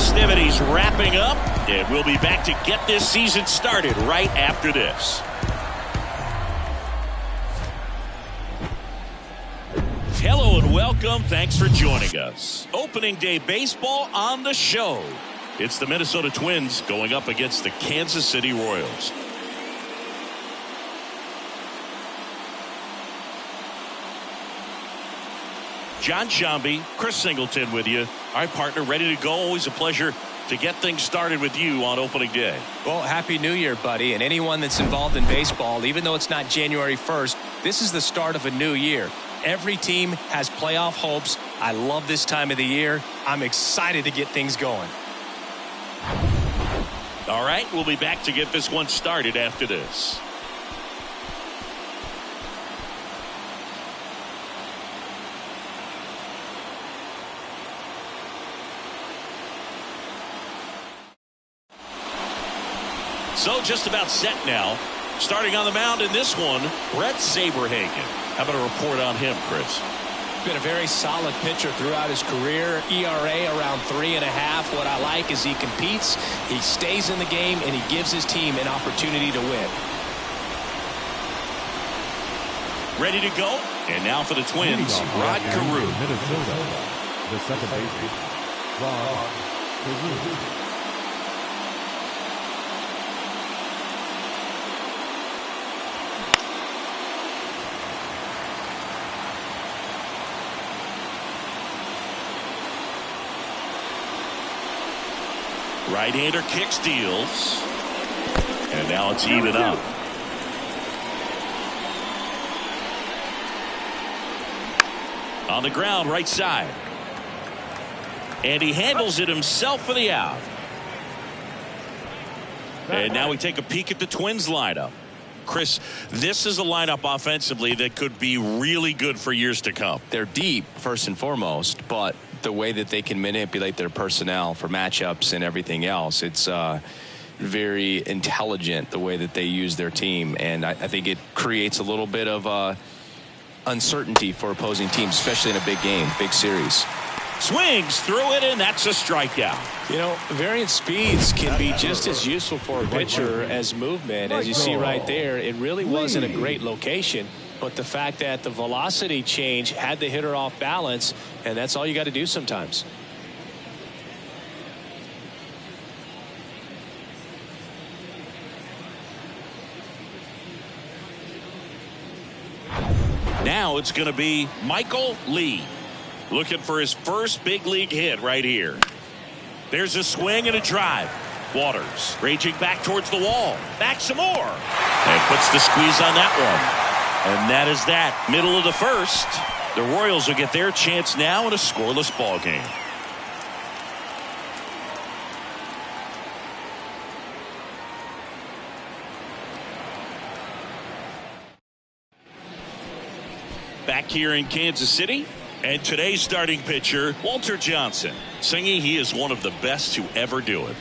festivities wrapping up, and we'll be back to get this season started right after this. Hello and welcome. Thanks for joining us. Opening day baseball on the show. It's the Minnesota Twins going up against the Kansas City Royals. John Shambi, Chris Singleton with you. All right, partner, ready to go. Always a pleasure to get things started with you on opening day. Well, Happy New Year, buddy. And anyone that's involved in baseball, even though it's not January 1st, this is the start of a new year. Every team has playoff hopes. I love this time of the year. I'm excited to get things going. All right, we'll be back to get this one started after this. So just about set now. Starting on the mound in this one, Brett Saberhagen. How about a report on him, Chris? Been a very solid pitcher throughout his career. ERA around 3.5. What I like is he competes, he stays in the game, and he gives his team an opportunity to win. Ready to go? And now for the Twins, Rod Carew. Minnesota, the second baseman, Rod Carew. Right-hander kicks, deals. And now it's even up. On the ground, right side. And he handles it himself for the out. And now we take a peek at the Twins lineup. Chris, this is a lineup offensively that could be really good for years to come. They're deep, first and foremost, but the way that they can manipulate their personnel for matchups and everything else, it's very intelligent the way that they use their team, and I think it creates a little bit of uncertainty for opposing teams, especially in a big game, big series. Swings through it, and that's a strikeout. You know, variant speeds can be just as useful for a pitcher as movement. As you see right there, it really wasn't a great location, but the fact that the velocity change had the hitter off balance, and that's all you got to do sometimes. Now it's going to be Michael Lee looking for his first big league hit right here. There's a swing and a drive. Waters raging back towards the wall. Back some more. And puts the squeeze on that one. And that is that. Middle of the first. The Royals will get their chance now in a scoreless ball game. Back here in Kansas City, and today's starting pitcher, Walter Johnson. Singy, he is one of the best to ever do it.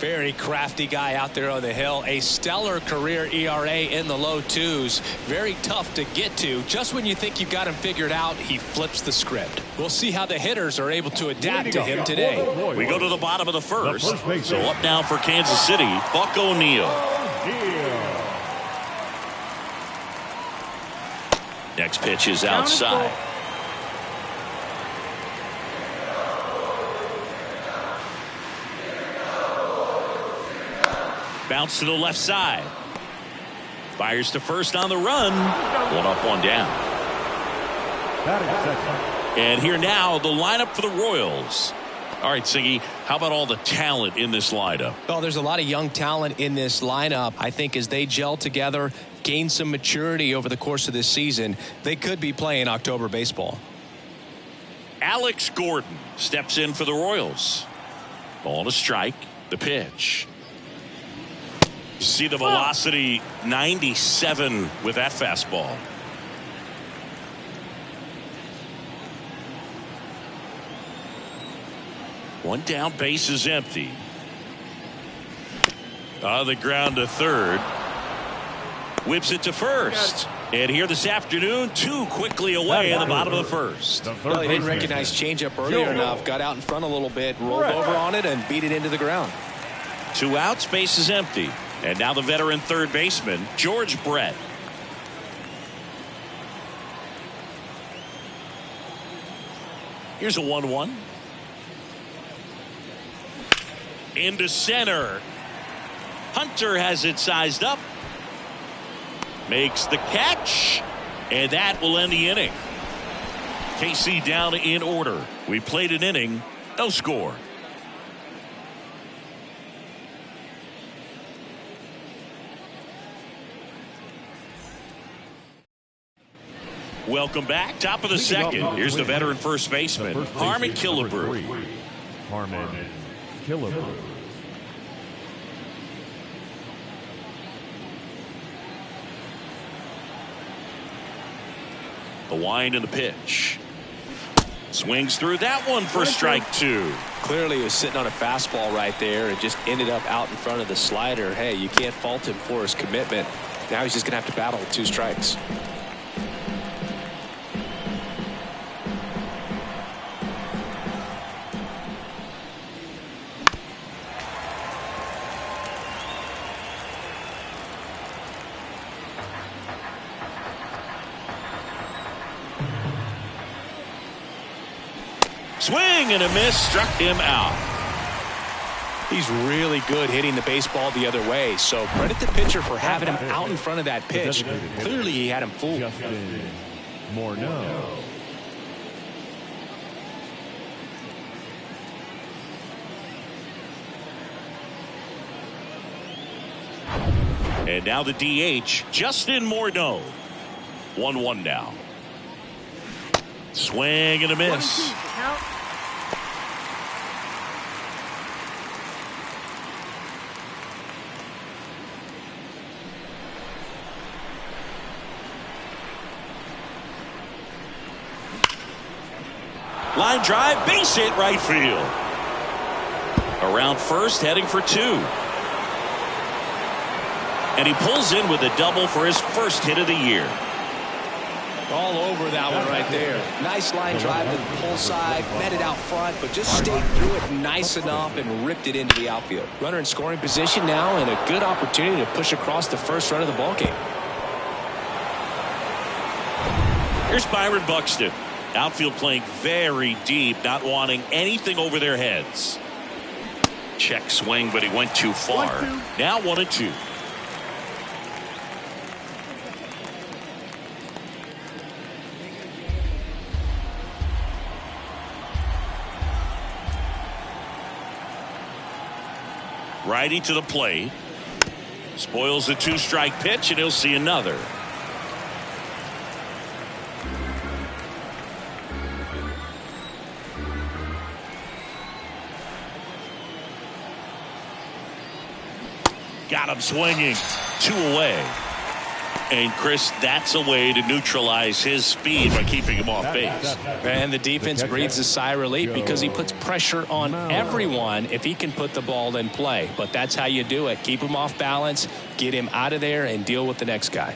Very crafty guy out there on the hill. A stellar career ERA in the low 2s. Very tough to get to. Just when you think you've got him figured out, he flips the script. We'll see how the hitters are able to adapt to him today. We go to the bottom of the first. So up now for Kansas City, Buck O'Neil. Next pitch is outside. Bounce to the left side. Fires to first on the run. One up, one down. And here now, the lineup for the Royals. All right, Siggy, how about all the talent in this lineup? Well, there's a lot of young talent in this lineup. I think as they gel together, gain some maturity over the course of this season, they could be playing October baseball. Alex Gordon steps in for the Royals. Ball to strike. The pitch. See the velocity, 97 with that fastball. One down, base is empty. On the ground to third. Whips it to first. And here this afternoon, 2 quickly away in the bottom of the first. Well, he didn't recognize changeup earlier enough, got out in front a little bit, rolled over on it, and beat it into the ground. 2 outs, base is empty. And now the veteran third baseman, George Brett. Here's a 1-1. Into center. Hunter has it sized up. Makes the catch. And that will end the inning. KC down in order. We played an inning. No score. Welcome back. Top of the second. Here's the veteran first baseman, Harmon Killebrew. Harmon Killebrew. The wind and the pitch. Swings through that one for strike 2. Clearly he was sitting on a fastball right there and just ended up out in front of the slider. Hey, you can't fault him for his commitment. Now he's just going to have to battle with 2 strikes. Swing and a miss, struck him out. He's really good hitting the baseball the other way, so credit the pitcher for having him out in front of that pitch. Clearly he had him fooled. Justin Morneau. And now the DH, Justin Morneau. 1-1 now. Swing and a miss. Line drive, base hit right field. Around first, heading for 2. And he pulls in with a double for his first hit of the year. All over that one right there. Nice line drive to the pull side, met it out front, but just stayed through it nice enough and ripped it into the outfield. Runner in scoring position now, and a good opportunity to push across the first run of the ballgame. Here's Byron Buxton. Outfield playing very deep, not wanting anything over their heads. Check swing, but he went too far. Now 1-2. Righty to the plate. Spoils the 2-strike pitch, and he'll see another. Got him swinging. 2 away. And Chris, that's a way to neutralize his speed by keeping him off base. And the defense breathes a sigh of relief because he puts pressure on everyone if he can put the ball in play. But that's how you do it. Keep him off balance, get him out of there, and deal with the next guy.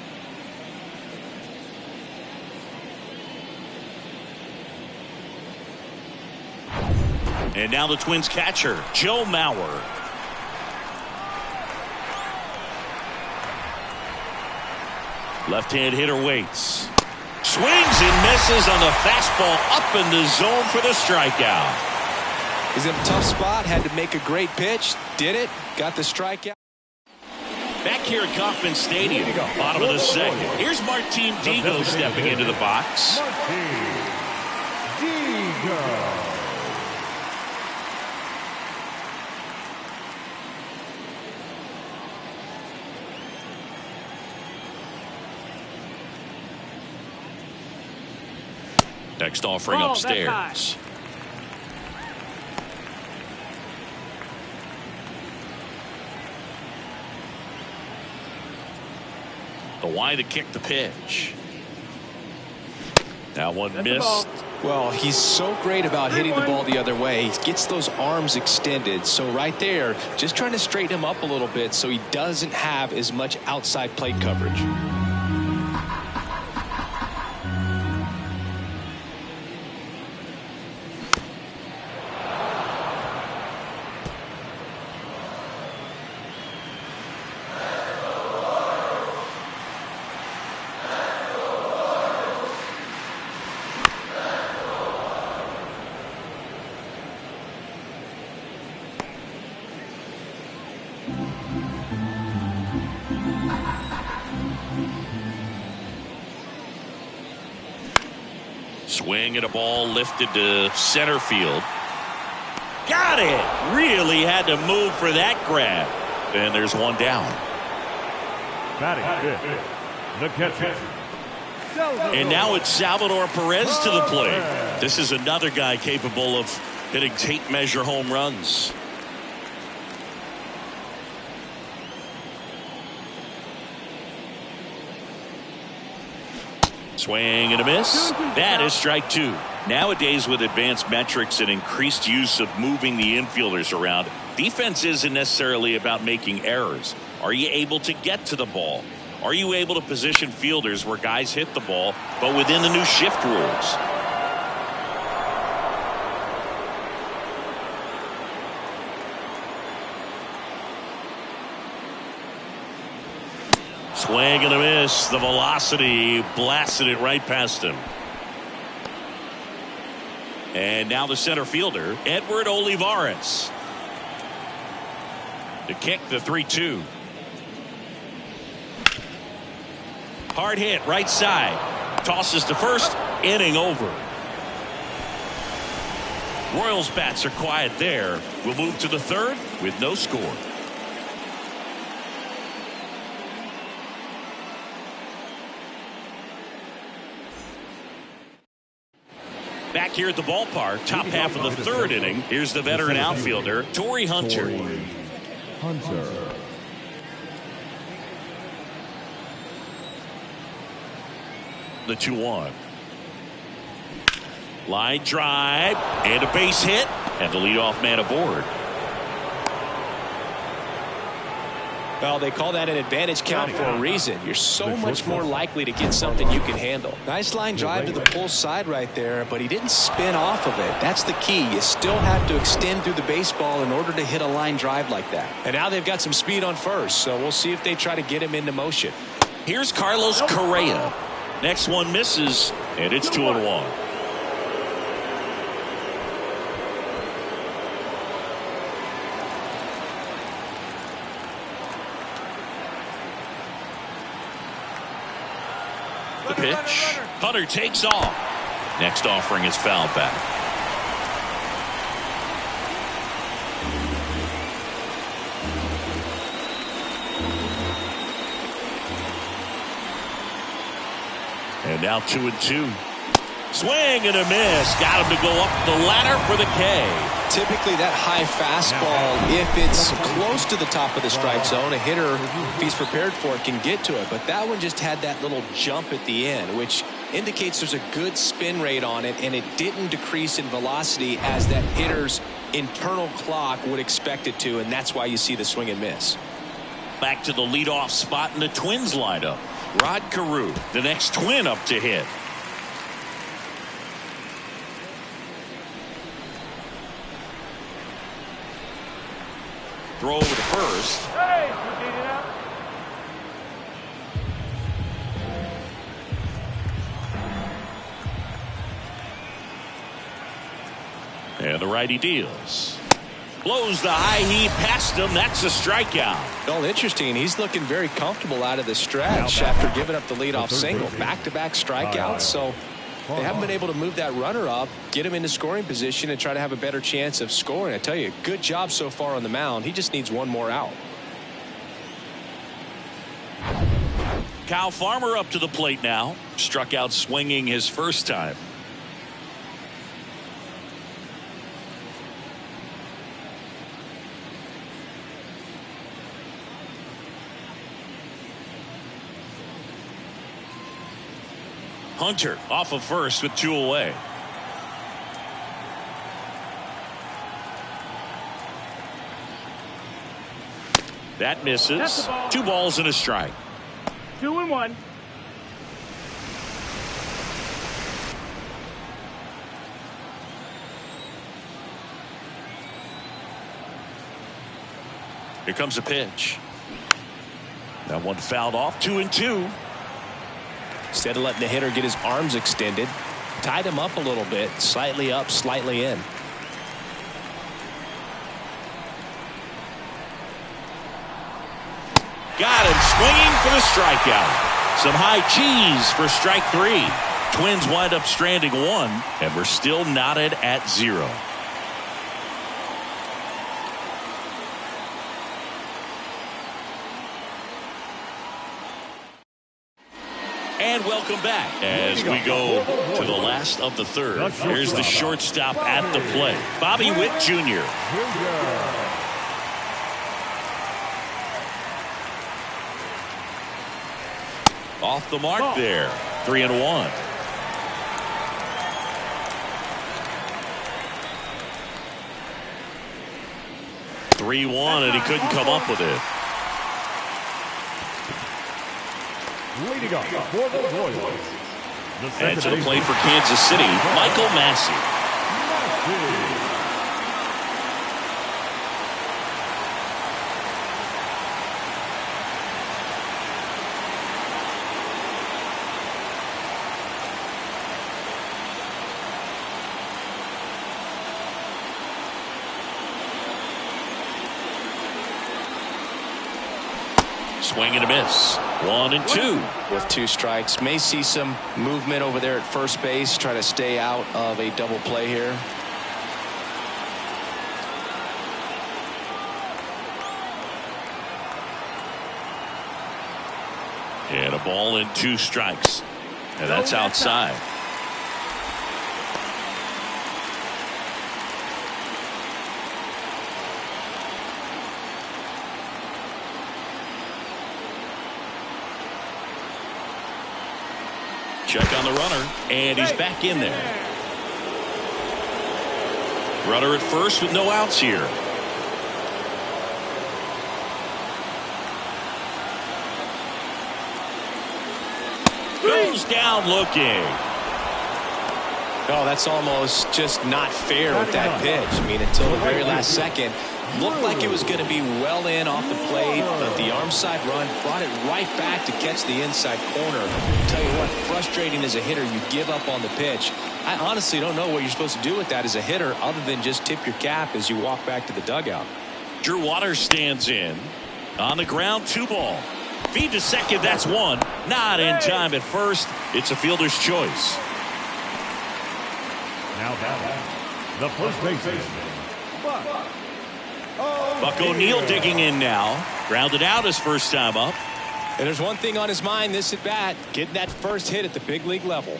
And now the Twins catcher, Joe Mauer. Left-hand hitter waits. Swings and misses on the fastball up in the zone for the strikeout. He's in a tough spot, had to make a great pitch, did it, got the strikeout. Back here at Kauffman Stadium, bottom of the second. Here's Martin Digo stepping into the box. Martin Digo. Next offering upstairs. The wide to kick the pitch. That one missed. Well, he's so great about hitting the ball the other way. He gets those arms extended. So right there, just trying to straighten him up a little bit so he doesn't have as much outside plate coverage. Swing and a ball lifted to center field. Got it. Really had to move for that grab. And there's one down. Batting fifth, the catcher. And now it's Salvador Perez to the plate. This is another guy capable of hitting tape measure home runs. Swing and a miss. That is strike two. Nowadays, with advanced metrics and increased use of moving the infielders around, defense isn't necessarily about making errors. Are you able to get to the ball? Are you able to position fielders where guys hit the ball, but within the new shift rules? Swing and a miss. The velocity blasted it right past him. And now the center fielder, Edward Olivares. To kick the 3-2. Hard hit right side. Tosses to first. Inning over. Royals bats are quiet there. We'll move to the third with no score. Back here at the ballpark, top half of the third inning. Here's the veteran outfielder, Torrey Hunter. The 2-1. Line drive and a base hit, and the leadoff man aboard. Well, they call that an advantage count for a reason. You're so much more likely to get something you can handle. Nice line drive to the pull side right there, but he didn't spin off of it. That's the key. You still have to extend through the baseball in order to hit a line drive like that. And now they've got some speed on first, so we'll see if they try to get him into motion. Here's Carlos Correa. Next one misses, and it's 2-1. The pitch. Hunter takes off. Next offering is fouled back. And now 2-2. Swing and a miss. Got him to go up the ladder for the K. Typically that high fastball, if it's close to the top of the strike zone, a hitter, if he's prepared for it, can get to it. But that one just had that little jump at the end, which indicates there's a good spin rate on it, and it didn't decrease in velocity as that hitter's internal clock would expect it to, and that's why you see the swing and miss. Back to the leadoff spot in the Twins lineup. Rod Carew, the next Twin up to hit. Throw over to first. And the righty deals. Blows the high heat past him. That's a strikeout. Well, interesting. He's looking very comfortable out of the stretch after giving up the leadoff single. Back-to-back strikeouts. So they haven't been able to move that runner up, get him into scoring position, and try to have a better chance of scoring. I tell you, good job so far on the mound. He just needs one more out. Kyle Farmer up to the plate now. Struck out swinging his first time. Hunter off of first with 2 away. That misses. 2 balls and a strike. 2-1. Here comes a pitch. That one fouled off. 2-2. Instead of letting the hitter get his arms extended, tied him up a little bit, slightly up, slightly in. Got him swinging for the strikeout. Some high cheese for strike 3. Twins wind up stranding one, and we're still knotted at 0. And welcome back as we go to the last of the third. Here's the shortstop at the plate, Bobby Witt Jr. Off the mark there. 3-1. And he couldn't come up with it. Leading up for the Royals. And to the plate for Kansas City, Michael Massey. Swing and a miss. 1-2. With 2 strikes. May see some movement over there at first base. Try to stay out of a double play here. And a ball and 2 strikes. And that's outside. Check on the runner, and he's back in there. Runner at first with no outs here. Goes down looking. Oh, that's almost just not fair with that pitch. I mean, until the very last second, looked like it was going to be well in off the plate, but the arm side run brought it right back to catch the inside corner. I'll tell you what, frustrating as a hitter, you give up on the pitch. I honestly don't know what you're supposed to do with that as a hitter other than just tip your cap as you walk back to the dugout. Drew Waters stands in. On the ground, 2 ball. Feed to second, that's 1. Not in time at first. It's a fielder's choice. Now batting, the first baseman, Buck O'Neil digging in now. Grounded out his first time up. And there's one thing on his mind this at bat, getting that first hit at the big league level.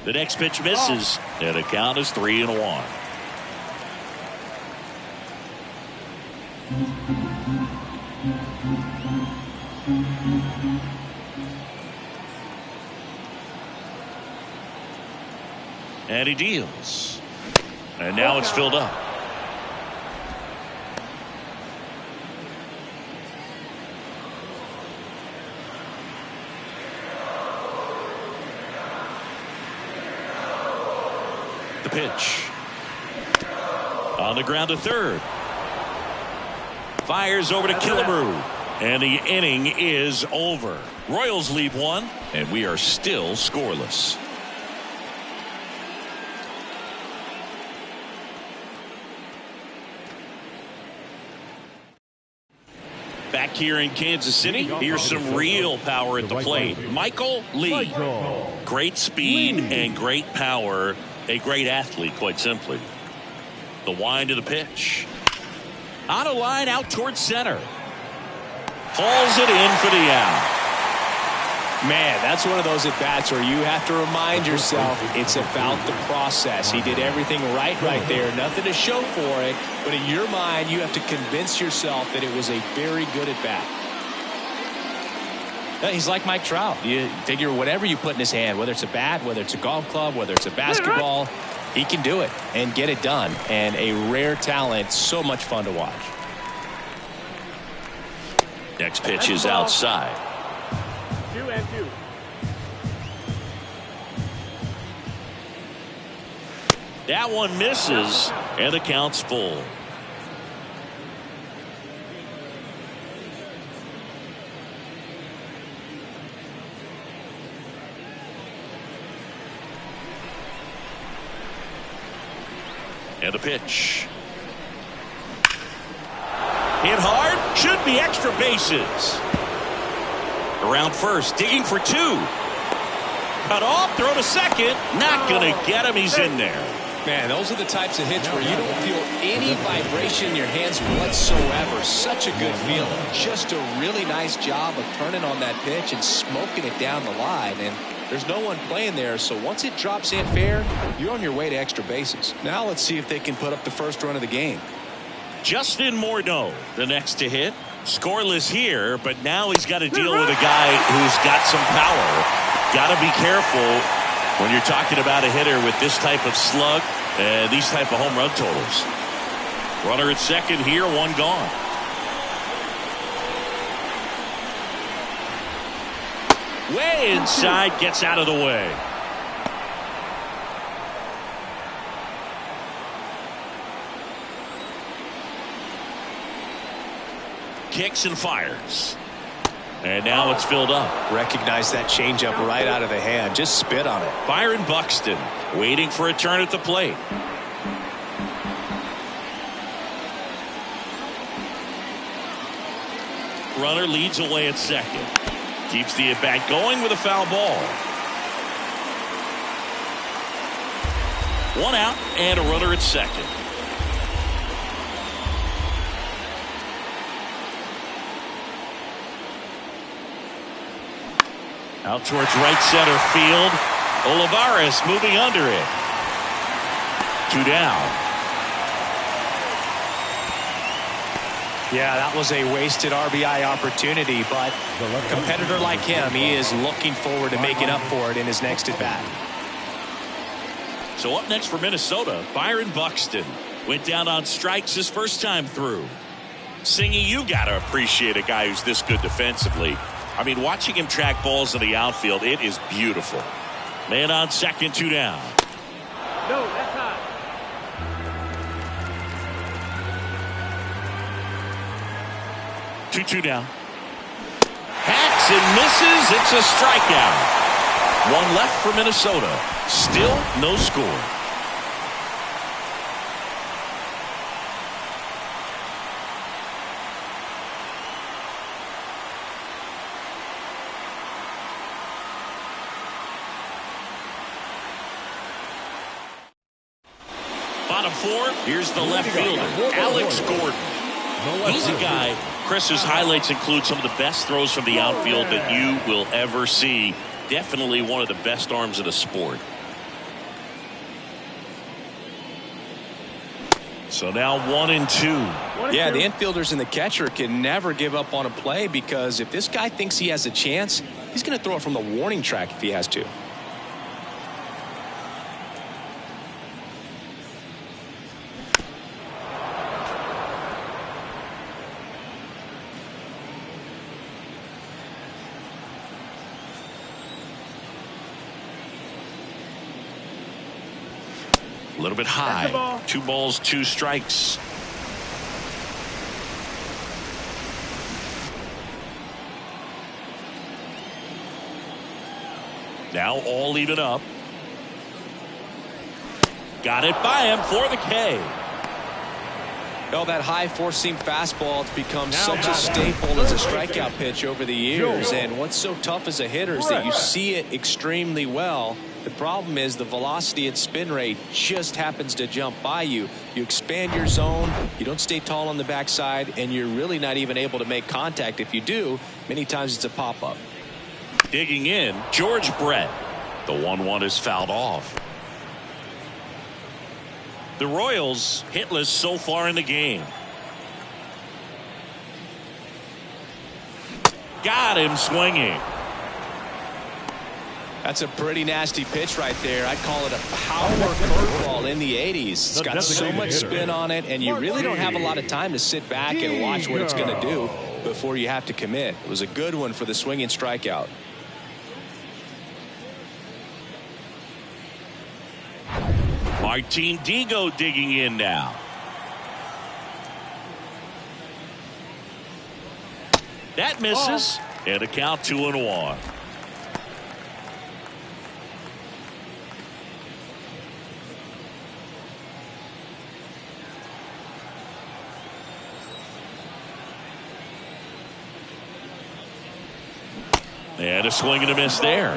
The next pitch misses, and the count is 3-1. And he deals. And now it's filled up. The pitch. On the ground to third. Fires over to Killebrew. And the inning is over. Royals lead 1, and we are still scoreless. Back here in Kansas City, here's some real power at the plate. Michael Lee. Great speed and great power. A great athlete, quite simply. The wind of the pitch. On a line out towards center. Hauls it in for the out. Man, that's one of those at-bats where you have to remind yourself it's about the process. He did everything right there. Nothing to show for it. But in your mind, you have to convince yourself that it was a very good at-bat. He's like Mike Trout. You figure whatever you put in his hand, whether it's a bat, whether it's a golf club, whether it's a basketball, he can do it and get it done. And a rare talent, so much fun to watch. Next pitch is outside. 2-2. That one misses, and the count's full. And a pitch. Hit hard. Should be extra bases. Around first. Digging for two. Cut off. Throw to second. Not going to get him. He's in there. Man, those are the types of hits where you don't feel any vibration in your hands whatsoever. Such a good feeling. Just a really nice job of turning on that pitch and smoking it down the line. And there's no one playing there, so once it drops in fair, you're on your way to extra bases. Now let's see if they can put up the first run of the game. Justin Morneau, the next to hit. Scoreless here, but now he's got to deal with a guy who's got some power. Got to be careful when you're talking about a hitter with this type of slug and these type of home run totals. Runner at second here, one gone. Way inside, gets out of the way. Kicks and fires. And now it's filled up. Recognize that changeup right out of the hand. Just spit on it. Byron Buxton waiting for a turn at the plate. Runner leads away at second. Keeps the at-bat going with a foul ball. One out and a runner at second. Out towards right center field. Olivares moving under it. Two down. Yeah, that was a wasted RBI opportunity, but a competitor like him, he is looking forward to making up for it in his next at bat. So up next for Minnesota, Byron Buxton went down on strikes his first time through. Singy, you got to appreciate a guy who's this good defensively. I mean, watching him track balls in the outfield, it is beautiful. Man on second, two down. No, that's not. 2-2 down. Hacks and misses. It's a strikeout. One left for Minnesota. Still no score. Bottom four, here's the left fielder, Alex Gordon. He's a guy, Chris's highlights include some of the best throws from the outfield that you will ever see. Definitely one of the best arms in the sport. So now 1-2. Yeah, the infielders and the catcher can never give up on a play, because if this guy thinks he has a chance, he's going to throw it from the warning track if he has to. A little bit high. 2 balls, 2 strikes. Now all even up. Got it by him for the K. Well, that high four-seam fastball has become such a staple as a strikeout pitch over the years. And what's so tough as a hitter is that you see it extremely well. The problem is the velocity and spin rate just happens to jump by you. You expand your zone, you don't stay tall on the backside, and you're really not even able to make contact. If you do, many times it's a pop-up. Digging in, George Brett. The 1-1 is fouled off. The Royals hitless so far in the game. Got him swinging. That's a pretty nasty pitch right there. I'd call it a power curveball in the 80s. It's got so much spin on it, and you really don't have a lot of time to sit back and watch what it's going to do before you have to commit. It was a good one for the swinging strikeout. Martin Digo digging in now. That misses. And a count 2-1. And a swing and a miss there.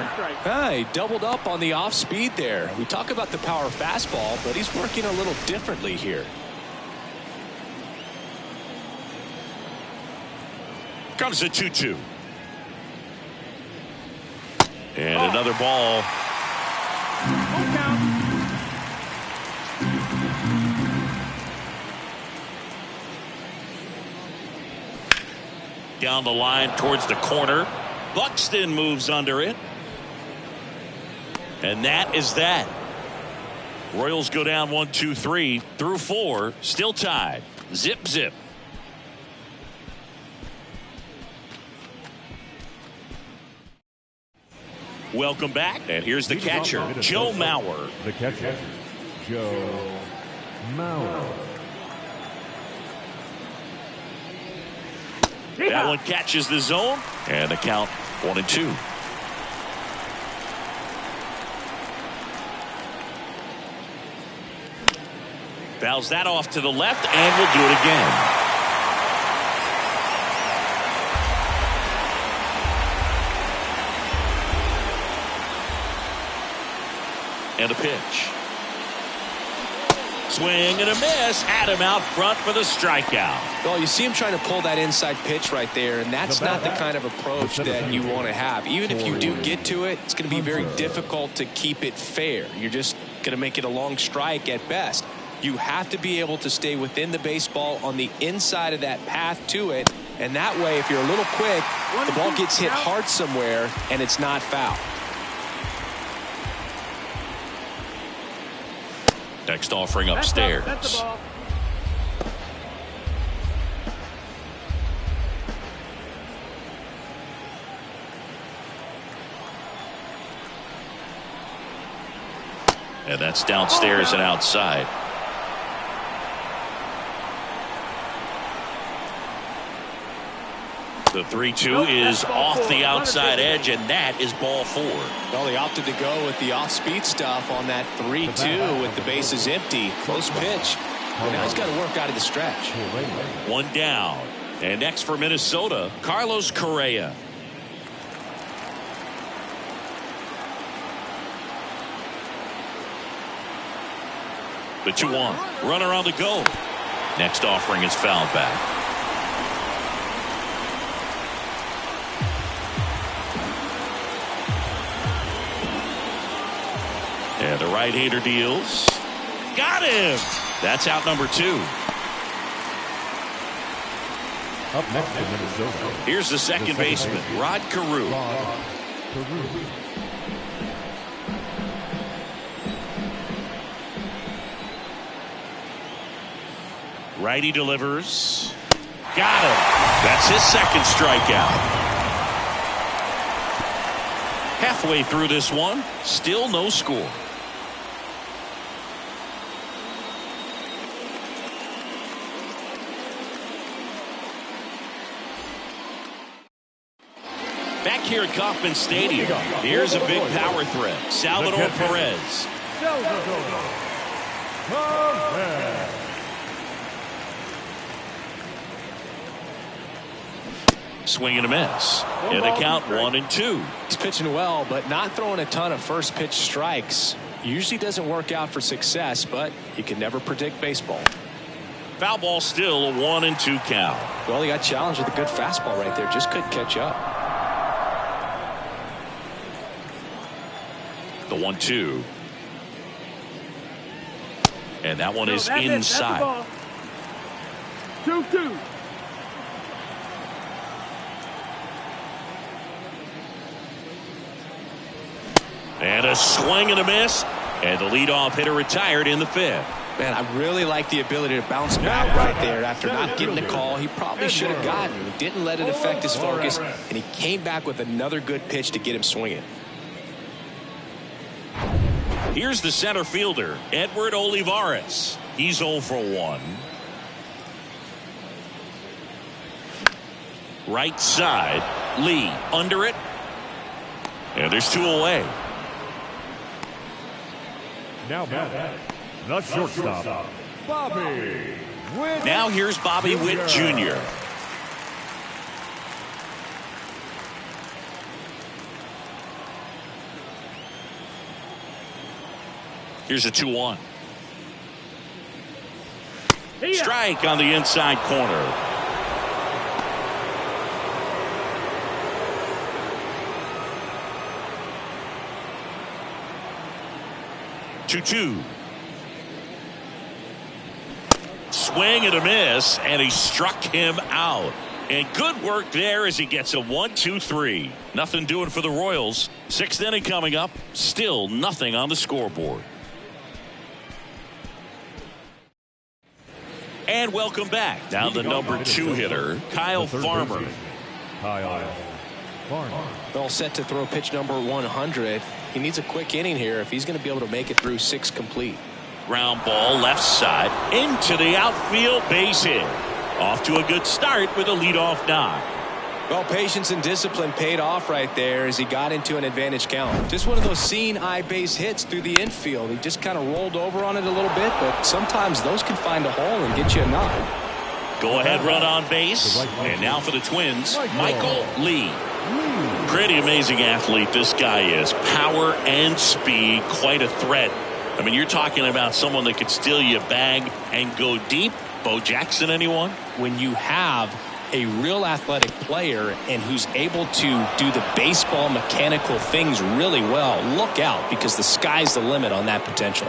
He doubled up on the off speed there. We talk about the power fastball, but he's working a little differently here. Comes a 2-2. And another ball. Down the line towards the corner. Buxton moves under it. And that is that. Royals go down 1-2-3 through 4. Still tied. Zip, zip. Welcome back. And here's the catcher, Joe Mauer. The catcher, Joe Mauer. That one catches the zone. And the count 1-2. Fouls that off to the left, and we'll do it again. And a pitch. Swing and a miss. Had him out front for the strikeout. Well, you see him trying to pull that inside pitch right there, and that's not the kind of approach that you want to have. Even if you do get to it, it's going to be very difficult to keep it fair. You're just going to make it a long strike at best. You have to be able to stay within the baseball on the inside of that path to it, and that way, if you're a little quick, the ball gets hit hard somewhere, and it's not foul. Next offering upstairs. That's the ball. And that's downstairs and outside. The 3-2 is off the outside edge, and that is ball 4. Well, they opted to go with the off-speed stuff on that 3-2 with the bases empty. Close pitch. But now he's got to work out of the stretch. One down. And next for Minnesota, Carlos Correa. The 2-1. Runner on the go. Next offering is fouled back. And the right-hander deals. Got him. That's out number 2. Up next to Minnesota. Here's the second baseman, Rod Carew. Righty delivers. Got him. That's his second strikeout. Halfway through this one, still no score. Back here at Kauffman Stadium, here's a big power threat. Salvador Perez. Swing and a miss. And the count 1-2. He's pitching well, but not throwing a ton of first pitch strikes. Usually doesn't work out for success, but you can never predict baseball. Foul ball still, a 1-2 count. Well, he got challenged with a good fastball right there. Just couldn't catch up. The 1-2. And that one is inside. 2-2. And a swing and a miss. And the leadoff hitter retired in the 5th. Man, I really like the ability to bounce back right there after not getting the call he probably should have gotten. He didn't let it affect his focus, and he came back with another good pitch to get him swinging. Here's the center fielder, Edward Olivares. He's 0 for 1. Right side, Lee under it. And there's 2 away. Now back, the shortstop, Bobby Witt. Now here's Bobby Witt Jr. Here's a 2-1. Strike on the inside corner. 2-2. Swing and a miss, and he struck him out. And good work there as he gets a 1-2-3. Nothing doing for the Royals. 6th inning coming up. Still nothing on the scoreboard. And welcome back. Now the number 2 hitter, Kyle Farmer. All set to throw pitch number 100. He needs a quick inning here if he's going to be able to make it through 6 complete. Ground ball left side into the outfield, base hit. Off to a good start with a leadoff knock. Well, patience and discipline paid off right there as he got into an advantage count. Just one of those seeing eye base hits through the infield. He just kind of rolled over on it a little bit, but sometimes those can find a hole and get you a knock. Go ahead run on base. And now for the Twins, Michael Lee. Pretty amazing athlete this guy is. Power and speed, quite a threat. I mean, you're talking about someone that could steal you a bag and go deep. Bo Jackson, anyone? When you have a real athletic player and who's able to do the baseball mechanical things really well, look out, because the sky's the limit on that potential.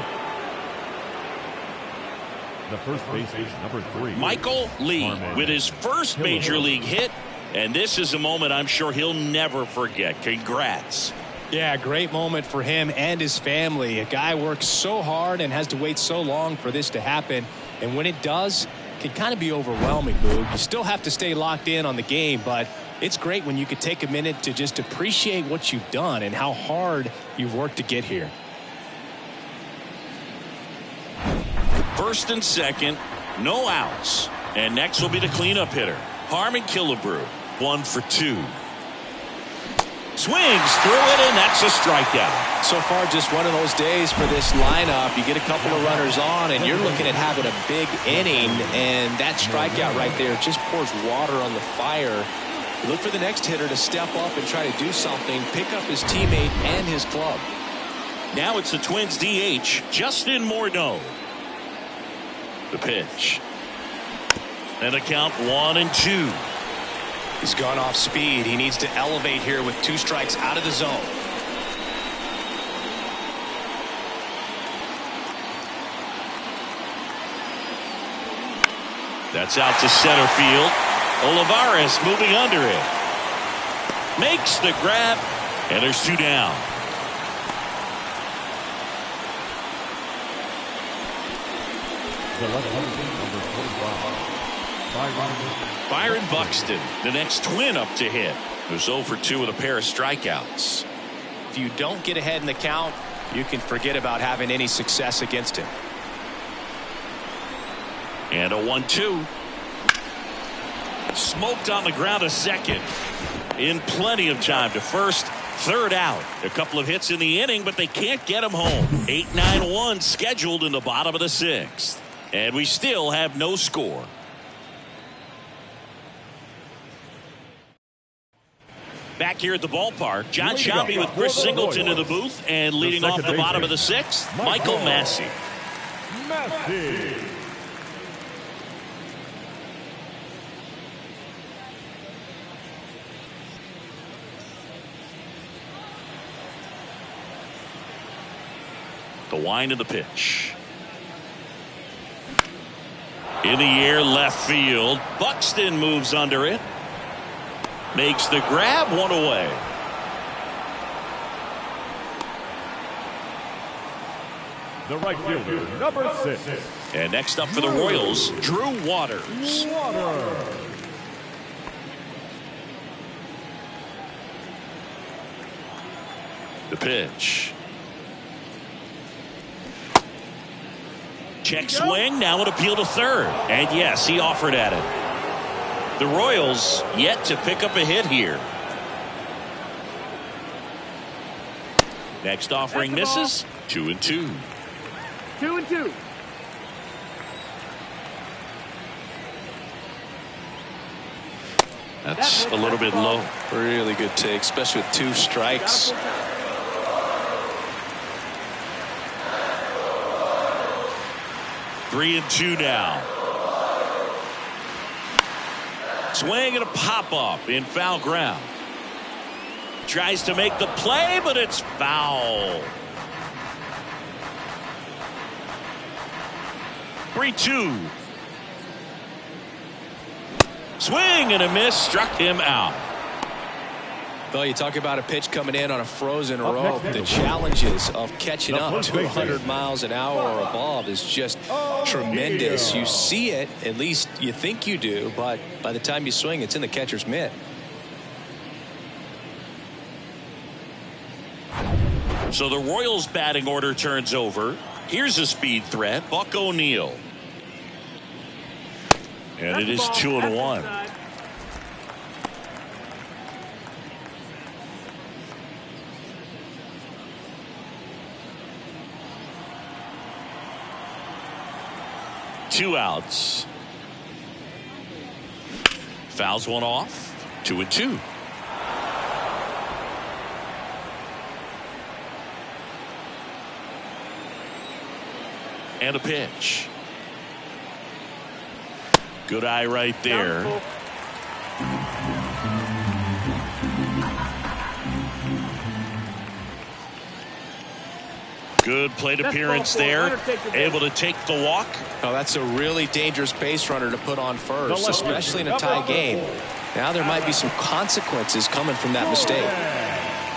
The first baseman, number 3. Michael Lee with his first major league hit. And this is a moment I'm sure he'll never forget. Congrats. Yeah, great moment for him and his family. A guy works so hard and has to wait so long for this to happen. And when it does, it can kind of be overwhelming, Boog. You still have to stay locked in on the game, but it's great when you could take a minute to just appreciate what you've done and how hard you've worked to get here. First and second, no outs. And next will be the cleanup hitter, Harmon Killebrew. 1 for 2. Swings through it, and that's a strikeout. So far, just one of those days for this lineup. You get a couple of runners on, and you're looking at having a big inning, and that strikeout right there just pours water on the fire. You look for the next hitter to step up and try to do something, pick up his teammate and his club. Now it's the Twins DH, Justin Morneau. The pitch. And the count 1-2. He's gone off speed. He needs to elevate here with 2 strikes out of the zone. That's out to center field. Olivares moving under it. Makes the grab, and there's 2 down. The left-hander, number 45. Byron Buxton, the next Twin up to hit. Who's 0 for 2 with a pair of strikeouts. If you don't get ahead in the count, you can forget about having any success against him. And a 1-2. Smoked on the ground a second. In plenty of time to first. 3rd out. A couple of hits in the inning, but they can't get him home. 8-9-1 scheduled in the bottom of the 6th. And we still have no score. Back here at the ballpark, John Shelby with Chris Singleton in the booth, and leading off at the bottom of the 6th, Michael Massey. The wind of the pitch. In the air, left field. Buxton moves under it. Makes the grab, 1 away. The right fielder, number 6. And next up for the Royals, Drew Waters. The pitch. Check swing, now an appeal to 3rd. And yes, he offered at it. The Royals yet to pick up a hit here. Next offering misses. 2-2. 2-2. That's a little bit low. Really good take, especially with 2 strikes. 3-2 now. Swing and a pop-up in foul ground. Tries to make the play, but it's foul. 3-2. Swing and a miss, struck him out. Well, you talk about a pitch coming in on a frozen rope. The challenges of catching up to 100 miles an hour or above is just tremendous. You see it, at least you think you do, but by the time you swing, it's in the catcher's mitt. So the Royals batting order turns over. Here's a speed threat, Buck O'Neil. And it is 2-1. Two outs. Fouls one off. 2-2. And a pitch. Good eye right there. Good plate appearance there. Able to take the walk. Oh, that's a really dangerous base runner to put on first, especially in a tie game. Now there might be some consequences coming from that mistake.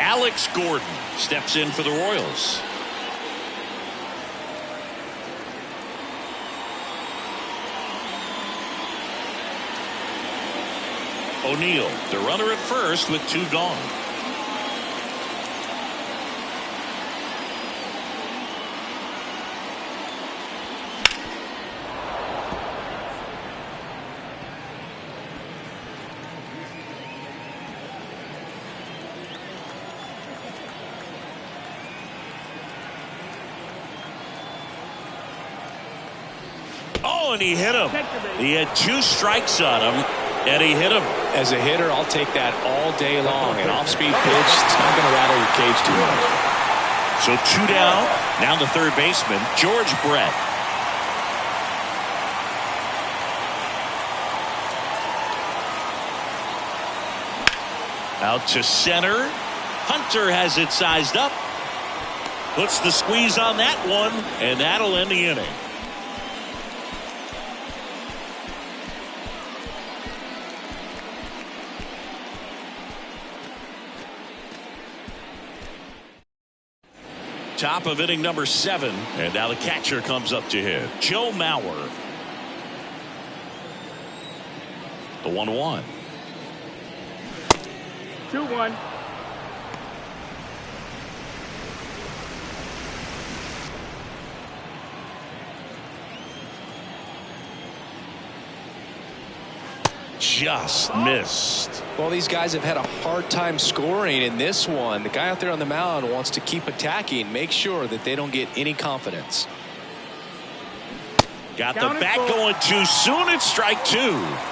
Alex Gordon steps in for the Royals. O'Neil, the runner at first with two gone. Oh, and he hit him. He had two strikes on him, and he hit him. As a hitter, I'll take that all day long. An off-speed pitch, it's not going to rattle your cage too much. So two down. Now the third baseman, George Brett. Out to center. Hunter has it sized up. Puts the squeeze on that one, and that'll end the inning. Top of inning number 7, and now the catcher comes up to hit. Joe Mauer. The 1-1. 2-1. Just missed. Well, these guys have had a hard time scoring in this one. The guy out there on the mound wants to keep attacking, make sure that they don't get any confidence. Got the bat going too soon. It's strike 2.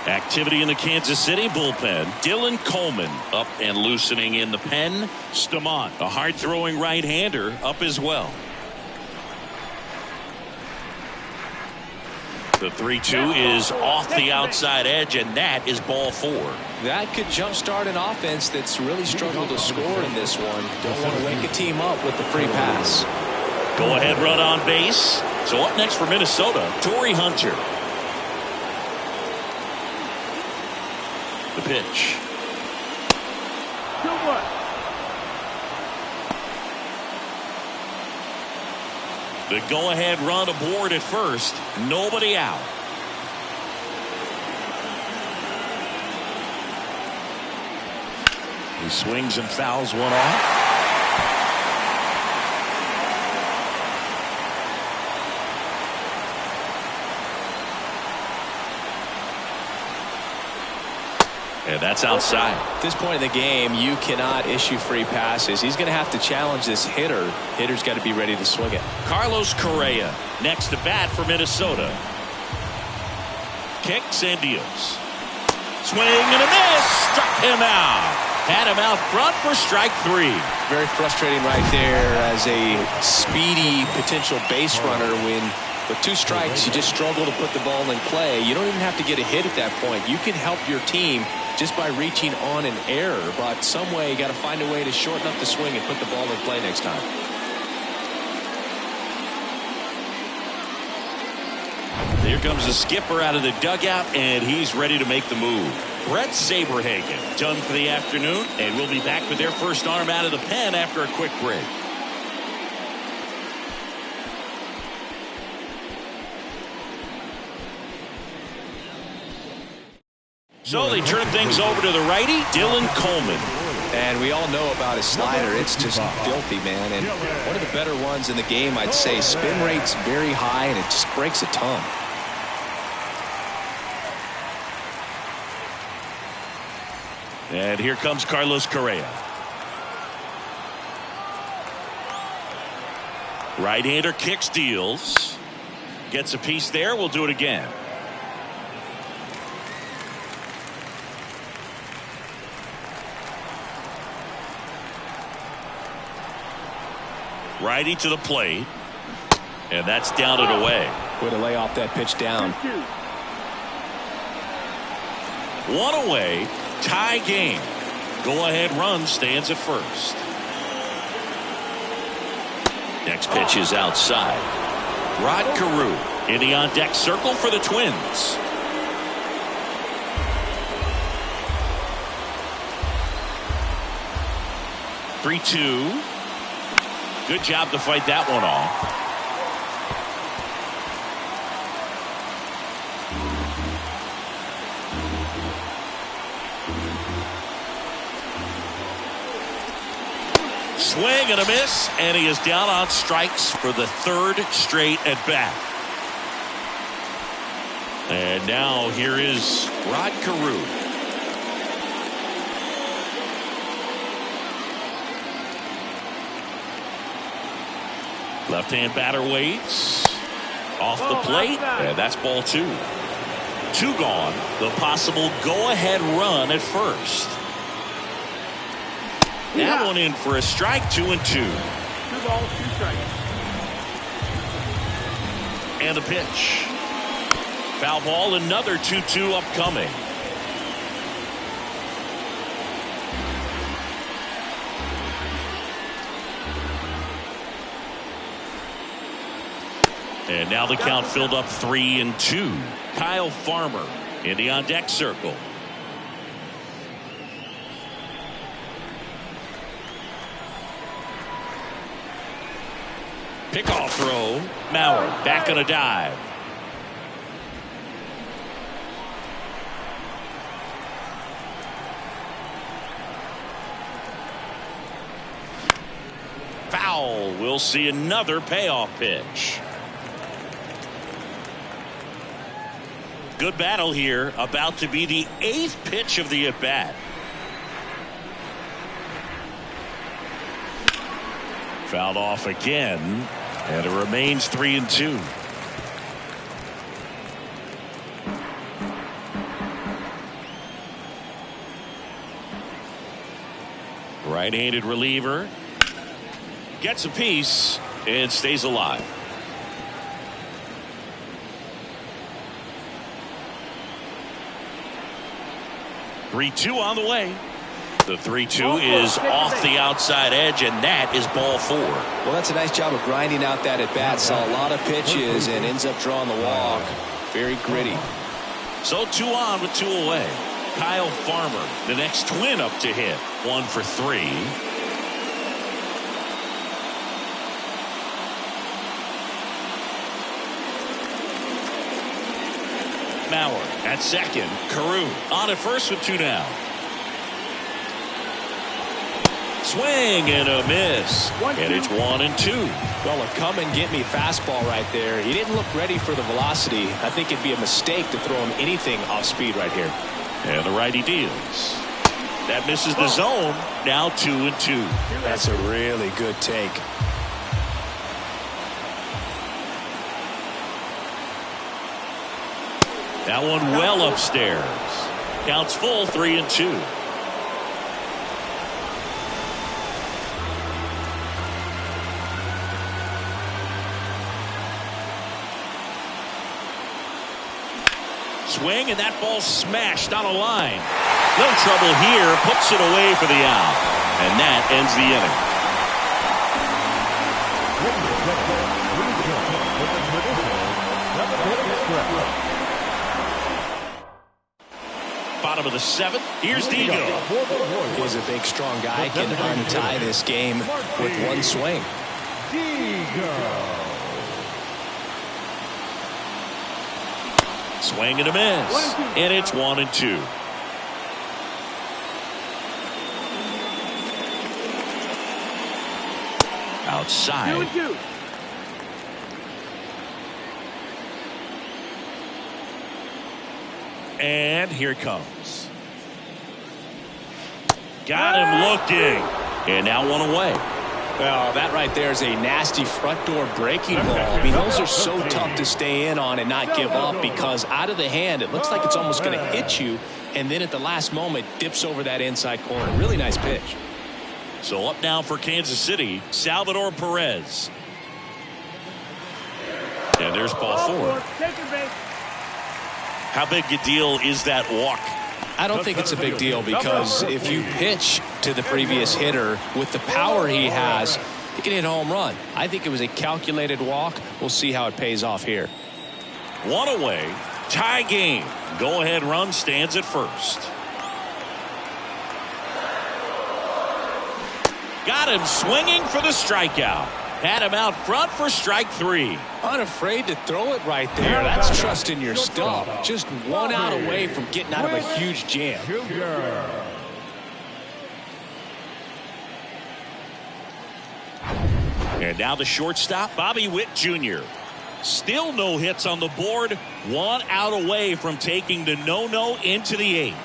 Activity in the Kansas City bullpen. Dylan Coleman up and loosening in the pen. Stamont, a hard-throwing right-hander, up as well. The 3-2 is off the outside edge, and that is ball 4. That could jumpstart an offense that's really struggled to score in this one. Don't want to wake a team up with the free pass. Go ahead run on base. So up next for Minnesota, Torrey Hunter. The pitch. 2-1. The go-ahead run aboard at first. Nobody out. He swings and fouls one off. And that's outside. At this point in the game, you cannot issue free passes. He's going to have to challenge this hitter. Hitter's got to be ready to swing it. Carlos Correa next to bat for Minnesota. Kicks and deals. Swing and a miss. Struck him out. Had him out front for strike 3. Very frustrating right there as a speedy potential base runner when with 2 strikes you just struggle to put the ball in play. You don't even have to get a hit at that point. You can help your team just by reaching on an error, but some way you got to find a way to shorten up the swing and put the ball in play next time. Here comes the skipper out of the dugout, and he's ready to make the move. Brett Saberhagen done for the afternoon, and we'll be back with their first arm out of the pen after a quick break. So they turn things over to the righty, Dylan Coleman. And we all know about his slider. It's just filthy, man. And one of the better ones in the game, I'd say. Spin rate's very high, and it just breaks a ton. And here comes Carlos Correa. Right-hander kicks, deals. Gets a piece there. We'll do it again. Righty to the plate. And that's down and away. Way to lay off that pitch down. 1 away. Tie game. Go ahead run stands at first. Next pitch is outside. Rod Carew in the on deck circle for the Twins. "3-2. Good job to fight that one off. Swing and a miss, and he is down on strikes for the 3rd straight at bat. And now here is Rod Carew. Left-hand batter waits. Off the plate, and that's ball 2. 2 gone. The possible go-ahead run at first. That one in for a strike, 2-2. 2 balls, 2 strikes. And a pitch. Foul ball, another 2-2 upcoming. And now the count filled up 3-2. Kyle Farmer in the on deck circle. Pickoff throw. Mauer back on a dive. Foul. We'll see another payoff pitch. Good battle here. About to be the 8th pitch of the at bat. Fouled off again. And it remains 3-2. Right-handed reliever. Gets a piece and stays alive. "3-2 on the way." The 3-2 is off the outside edge, and that is ball 4. Well, that's a nice job of grinding out that at bat. Saw a lot of pitches and ends up drawing the walk. Very gritty. So 2 on with 2 away. Kyle Farmer, the next Twin up to hit. 1 for 3. Mauer at second. Carew on at first with 2 down. Swing and a miss. And it's 1-2. Well, a come and get me fastball right there. He didn't look ready for the velocity. I think it'd be a mistake to throw him anything off speed right here. And the righty deals. That misses the zone. Now 2-2. That's a really good take. That one well upstairs. Counts full, 3-2. Swing, and that ball smashed on a line. No trouble here. Puts it away for the out. And that ends the inning. Bottom of the seventh. Here's Digo. He's a big, strong guy. Can untie this game with one swing. Swing and a miss. And it's 1-2. Outside. 2-2. And here it comes. Got him looking. And now one away. Well, that right there is a nasty front door breaking ball. I mean, those are so tough to stay in on and not give up, because out of the hand, it looks like it's almost going to hit you. And then at the last moment, dips over that inside corner. Really nice pitch. So up now for Kansas City, Salvador Perez. And there's ball four. How big a deal is that walk? I don't think it's a big deal, because if you pitch to the previous hitter with the power he has, he can hit a home run. I think it was a calculated walk. We'll see how it pays off here. One away, tie game. Go ahead run stands at first. Got him swinging for the strikeout. Had him out front for strike three. Unafraid to throw it right there. That's trusting your stuff. Just one out away from getting out of a huge jam. And now the shortstop, Bobby Witt Jr. Still no hits on the board. One out away from taking the no-no into the eighth.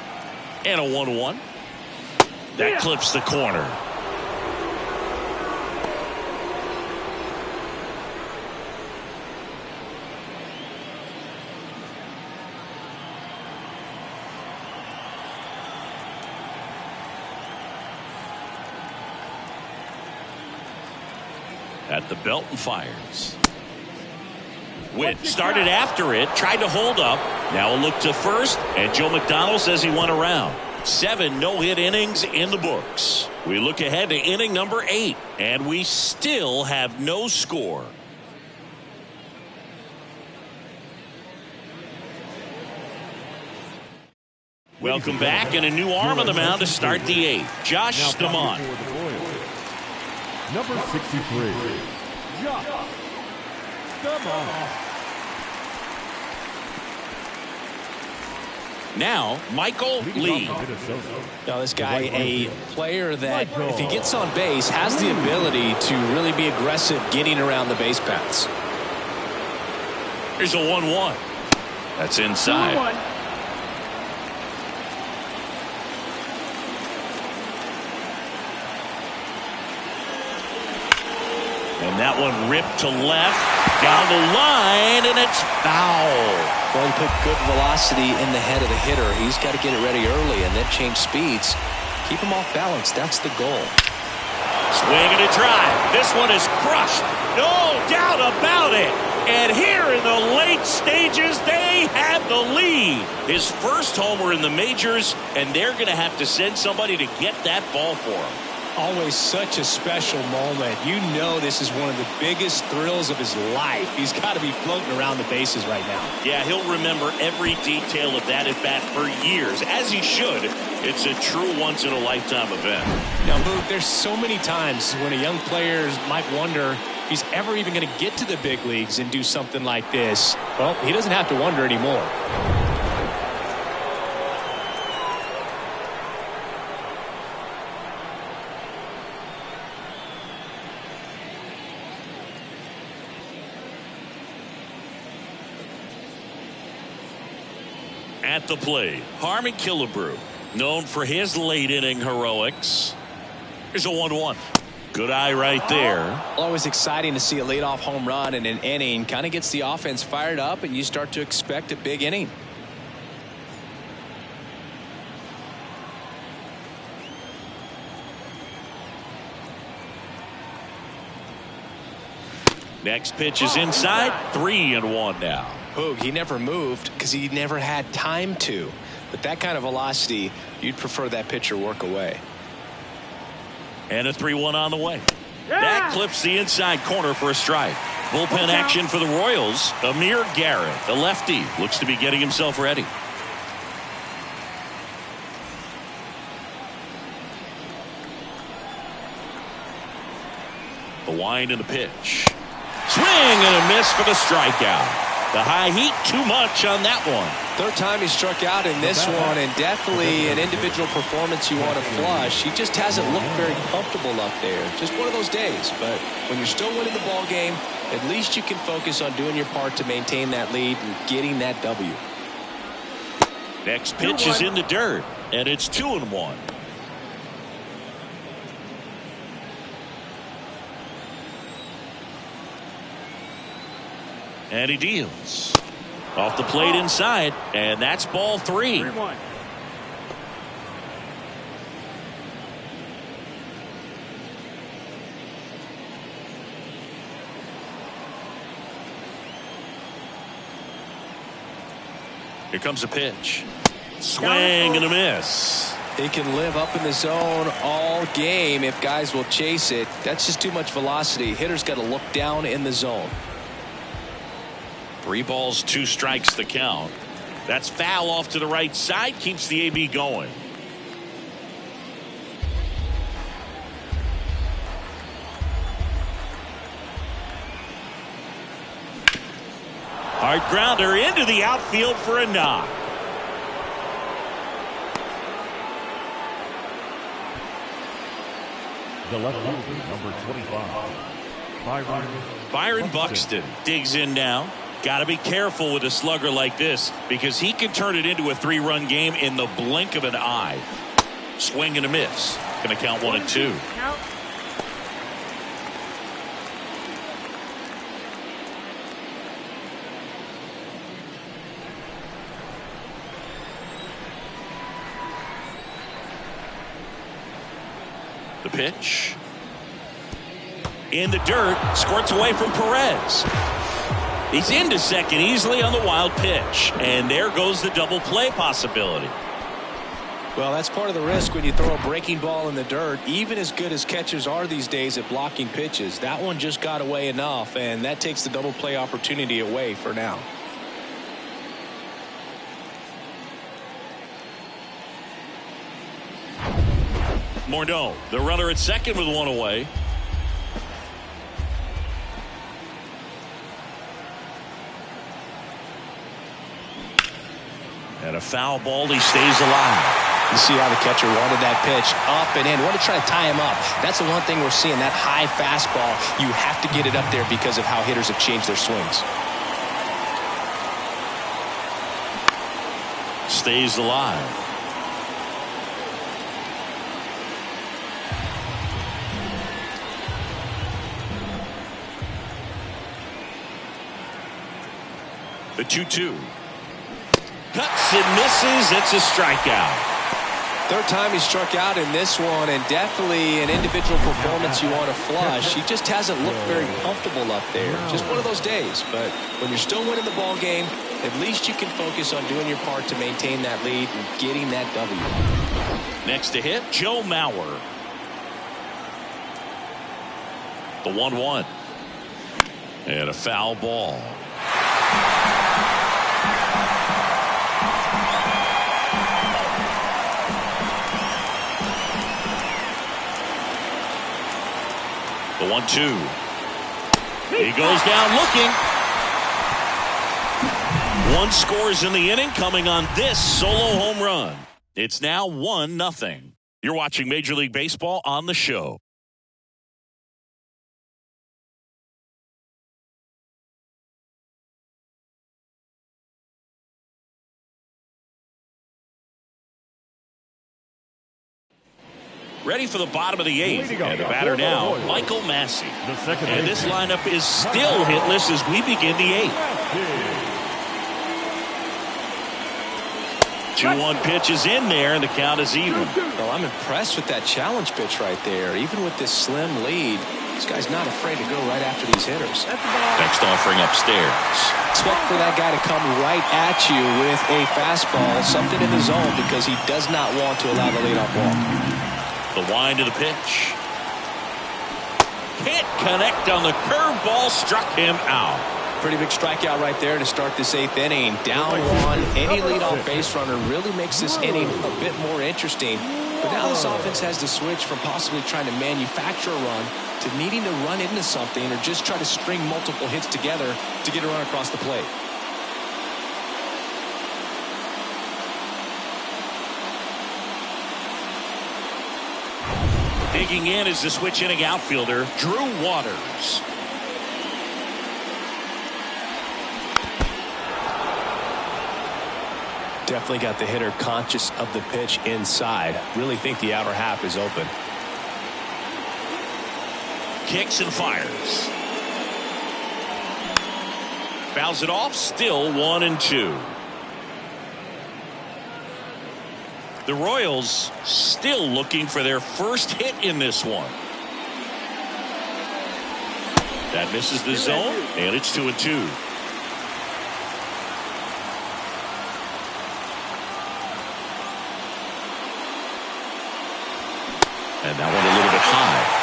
And a 1-1. That clips the corner. At the belt and fires. Witt started after it, tried to hold up. Now a look to first, and Joe McDonald says he went around. 7 no-hit innings in the books. We look ahead to inning number 8, and we still have no score. Welcome back, and a new arm on the mound to start the 8th. Josh Stamont. Number 63, Josh Stamont. Now, Michael Lee. Now, this guy, a player that, if he gets on base, has the ability to really be aggressive getting around the base paths. Here's a 1-1. That's inside. 2-1. And that one ripped to left, down the line, and it's foul. Well, he put good velocity in the head of the hitter. He's got to get it ready early and then change speeds. Keep him off balance. That's the goal. Swing and a drive. This one is crushed. No doubt about it. And here in the late stages, they have the lead. His first homer in the majors, and they're going to have to send somebody to get that ball for him. Always such a special moment. You know this is one of the biggest thrills of his life. He's got to be floating around the bases right now. Yeah, he'll remember every detail of that at bat for years, as he should. It's a true once-in-a-lifetime event. Now, Boog, there's so many times when a young player might wonder if he's ever even going to get to the big leagues and do something like this. Well, he doesn't have to wonder anymore. At the plate, Harmon Killebrew, known for his late inning heroics. Here's a 1-1. Good eye right there. Always exciting to see a leadoff home run in an inning. Kind of gets the offense fired up, and you start to expect a big inning. Next pitch is inside. 3-1 now. Boog, he never moved because he never had time to. But that kind of velocity, you'd prefer that pitcher work away. And a 3-1 on the way. That clips the inside corner for a strike. Bullpen action for the Royals. Amir Garrett, the lefty, looks to be getting himself ready. The wind and the pitch. Swing and a miss for the strikeout. The high heat, too much on that one. Third time he struck out in this one, and definitely an individual performance you want to flush. He just hasn't looked very comfortable up there. Just one of those days. But when you're still winning the ball game, at least you can focus on doing your part to maintain that lead and getting that W. Next pitch is in the dirt, and it's 2-1. And he deals. Off the plate inside, and that's ball 3. 3-1. Here comes a pitch. Swing and a miss. He can live up in the zone all game if guys will chase it. That's just too much velocity. Hitter's got to look down in the zone. 3 balls, 2 strikes the count. That's foul off to the right side. Keeps the AB going. Hard grounder into the outfield for a knock. The left fielder, number 25, Byron Buxton digs in now. Got to be careful with a slugger like this because he can turn it into a 3-run game in the blink of an eye. Swing and a miss. Going to count 1 and 2. Count. The pitch. In the dirt. Squirts away from Perez. He's into second easily on the wild pitch. And there goes the double play possibility. Well, that's part of the risk when you throw a breaking ball in the dirt. Even as good as catchers are these days at blocking pitches, that one just got away enough, and that takes the double play opportunity away for now. Morneau, the runner at second with 1 away. And a foul ball. He stays alive. You see how the catcher wanted that pitch up and in. Want to try to tie him up. That's the one thing we're seeing, that high fastball. You have to get it up there because of how hitters have changed their swings. Stays alive. The 2-2. Cuts and misses. It's a strikeout. Third time he struck out in this one, and definitely an individual performance you want to flush. He just hasn't looked very comfortable up there. Just one of those days. But when you're still winning the ball game, at least you can focus on doing your part to maintain that lead and getting that W. Next to hit, Joe Mauer. The 1-1. And a foul ball. The 1-2. He goes down looking. 1 scores in the inning coming on this solo home run. It's now 1-0. You're watching Major League Baseball on the show. Ready for the bottom of the 8th. And the batter now, Michael Massey. And this lineup is still hitless as we begin the 8th. 2-1 pitch is in there, and the count is even. Well, I'm impressed with that challenge pitch right there. Even with this slim lead, This guy's not afraid to go right after these hitters. Next offering upstairs. Expect for that guy to come right at you with a fastball, something in the zone, because he does not want to allow the leadoff walk. The wind of the pitch. Can't connect on the curveball, struck him out. Pretty big strikeout right there to start this 8th inning. Down one, any leadoff base runner really makes this inning a bit more interesting. But now this offense has to switch from possibly trying to manufacture a run to needing to run into something or just try to string multiple hits together to get a run across the plate. Digging in is the switch inning outfielder, Drew Waters. Definitely got the hitter conscious of the pitch inside. Really think the outer half is open. Kicks and fires. Fouls it off, still 1-2. The Royals still looking for their first hit in this one. That misses the zone, and it's 2-2. And that one a little bit high.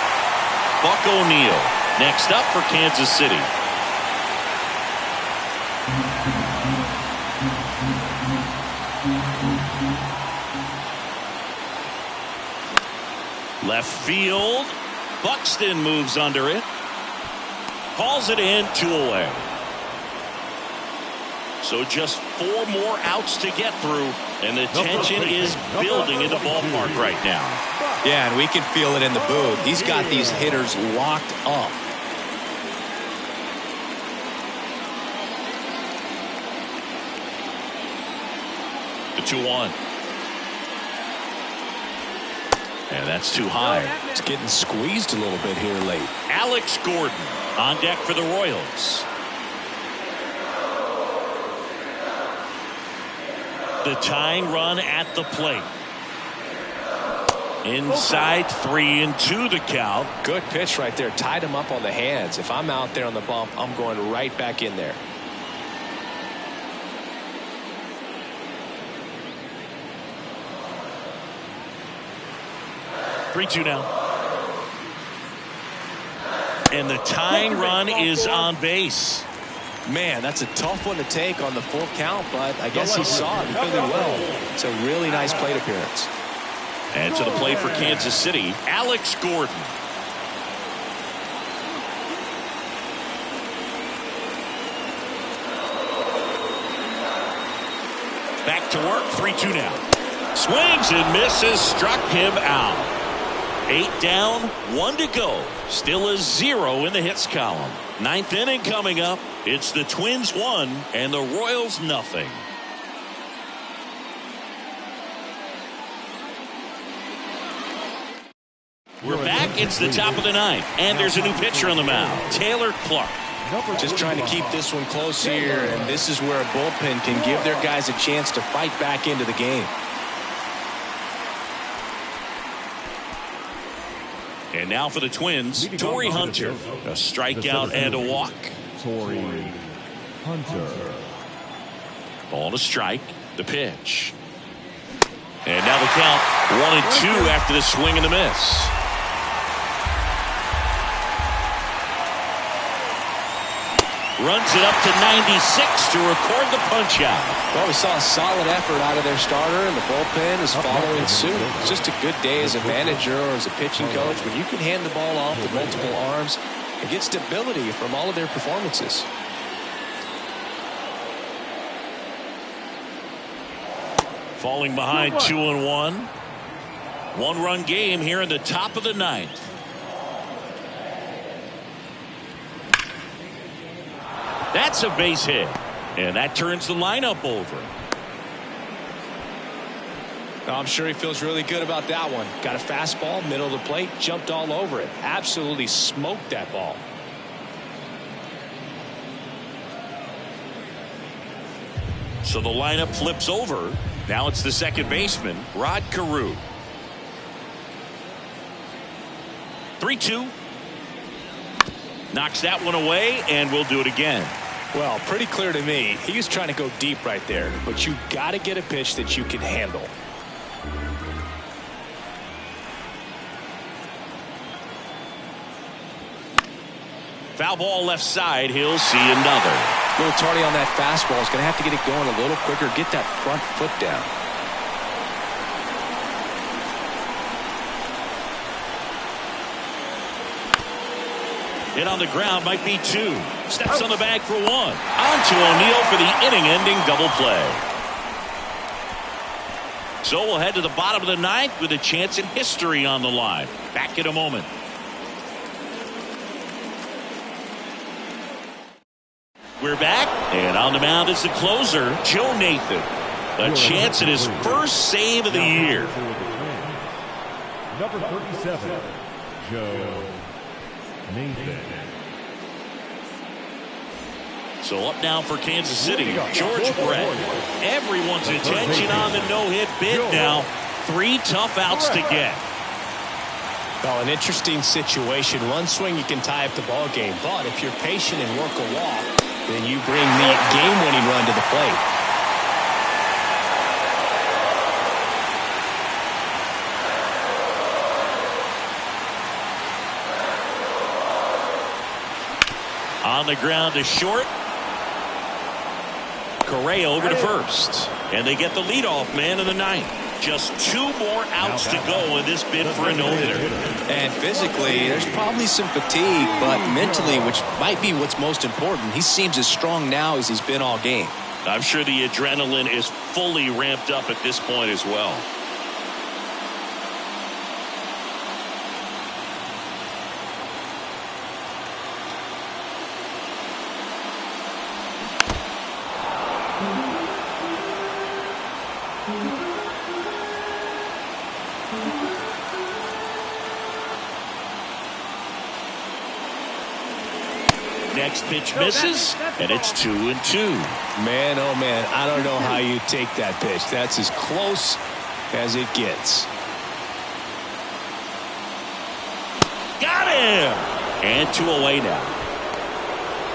Buck O'Neil next up for Kansas City. Left field. Buxton moves under it. Calls it in, 2 away. So just 4 more outs to get through, and the tension is building in the ballpark right now. Yeah, and we can feel it in the booth. He's got these hitters locked up. The 2-1. And that's too high. It's getting squeezed a little bit here late. Alex Gordon on deck for the Royals. The tying run at the plate. Inside, 3-2 the count. Good pitch right there. Tied him up on the hands. If I'm out there on the bump, I'm going right back in there. Three-two now. And the tying run is on base. Man, that's a tough one to take on the full count, but I guess he saw it really well. It's a really nice plate appearance. And to the plate for Kansas City, Alex Gordon. Back to work, 3-2 now. Swings and misses, struck him out. 8 down, 1 to go. Still a 0 in the hits column. 9th inning coming up. It's the Twins 1 and the Royals nothing. We're back. It's the top of the 9th, and there's a new pitcher on the mound, Taylor Clark. Just trying to keep this one close here, and this is where a bullpen can give their guys a chance to fight back into the game. And now for the Twins, Torrey Hunter. A strikeout and a walk. Torrey Hunter. Ball to strike. The pitch. And now the count 1-2 after the swing and the miss. Runs it up to 96 to record the punch out. Well, we saw a solid effort out of their starter, and the bullpen is following suit. It's just a good day as a manager or as a pitching coach when you can hand the ball off to multiple arms and get stability from all of their performances. Falling behind 2-1. 1-run game here in the top of the 9th. That's a base hit, and that turns the lineup over. I'm sure he feels really good about that one. Got a fastball, middle of the plate, jumped all over it. Absolutely smoked that ball. So the lineup flips over. Now it's the second baseman, Rod Carew. 3-2. Knocks that one away, and we'll do it again. Well, pretty clear to me. He was trying to go deep right there, but you got to get a pitch that you can handle. Foul ball left side. He'll see another. A little tardy on that fastball. He's going to have to get it going a little quicker. Get that front foot down. Hit on the ground, might be 2. Steps on the bag for 1. On to O'Neill for the inning-ending double play. So we'll head to the bottom of the 9th with a chance at history on the line. Back in a moment. We're back, and on the mound is the closer, Joe Nathan. A chance at his first save of the year. Number 37, Joe Nathan. So up now for Kansas City, George Brett. Everyone's attention on the no-hit bid now. 3 tough outs to get. Well, an interesting situation. One swing, you can tie up the ball game. But if you're patient and work a walk, then you bring the game-winning run to the plate. On the ground to short. Correa over to first. And they get the leadoff man in the 9th. Just 2 more outs to go in this bid for a no-hitter. And physically, there's probably some fatigue, but mentally, which might be what's most important, he seems as strong now as he's been all game. I'm sure the adrenaline is fully ramped up at this point as well. Next pitch misses, and it's 2-2. Man, oh man, I don't know how you take that pitch. That's as close as it gets. Got him! And 2 away now.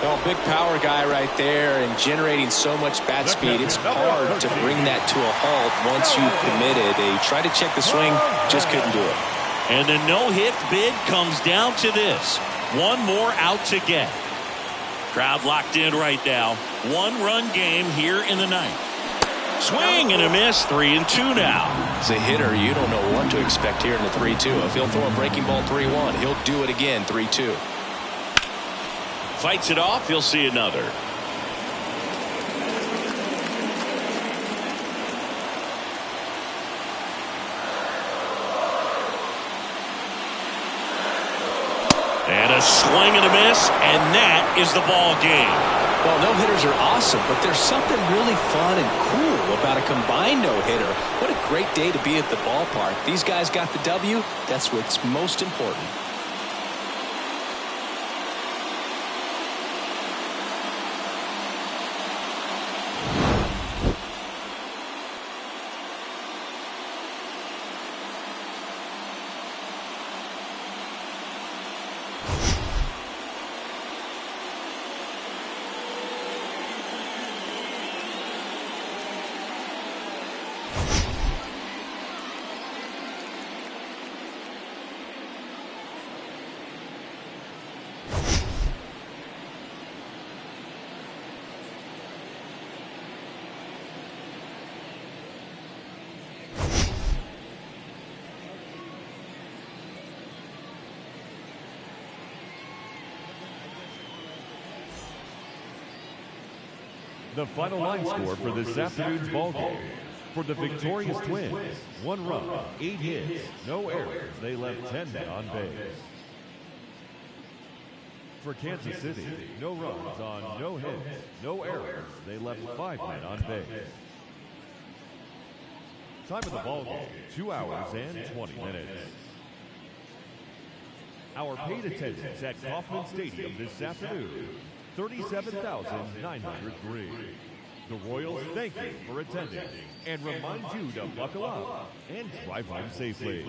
Well, big power guy right there and generating so much bat speed. It's hard to bring that to a halt once you've committed. They tried to check the swing, just couldn't do it. And the no-hit bid comes down to this. 1 more out to get. Crowd locked in right now. 1-run game here in the 9th. Swing and a miss. 3-2 now. As a hitter, you don't know what to expect here in the 3-2. If he'll throw a breaking ball 3-1, he'll do it again 3-2. Fights it off. He'll see another. And a swing and a miss, and that is the ball game. Well, no-hitters are awesome, but there's something really fun and cool about a combined no-hitter. What a great day to be at the ballpark. These guys got the W. That's what's most important. The final line score for this afternoon's ball game. For the victorious Twins, 1 run, 8 hits, no errors. They left 10 men on base. For Kansas City, no runs on no hits, no errors. They left 5 men on base. Time of the ball game, 2 hours and 20 minutes. Our paid attendance at Kauffman Stadium this afternoon, 37,903. The Royals thank you for attending and remind you to buckle up and drive home safely.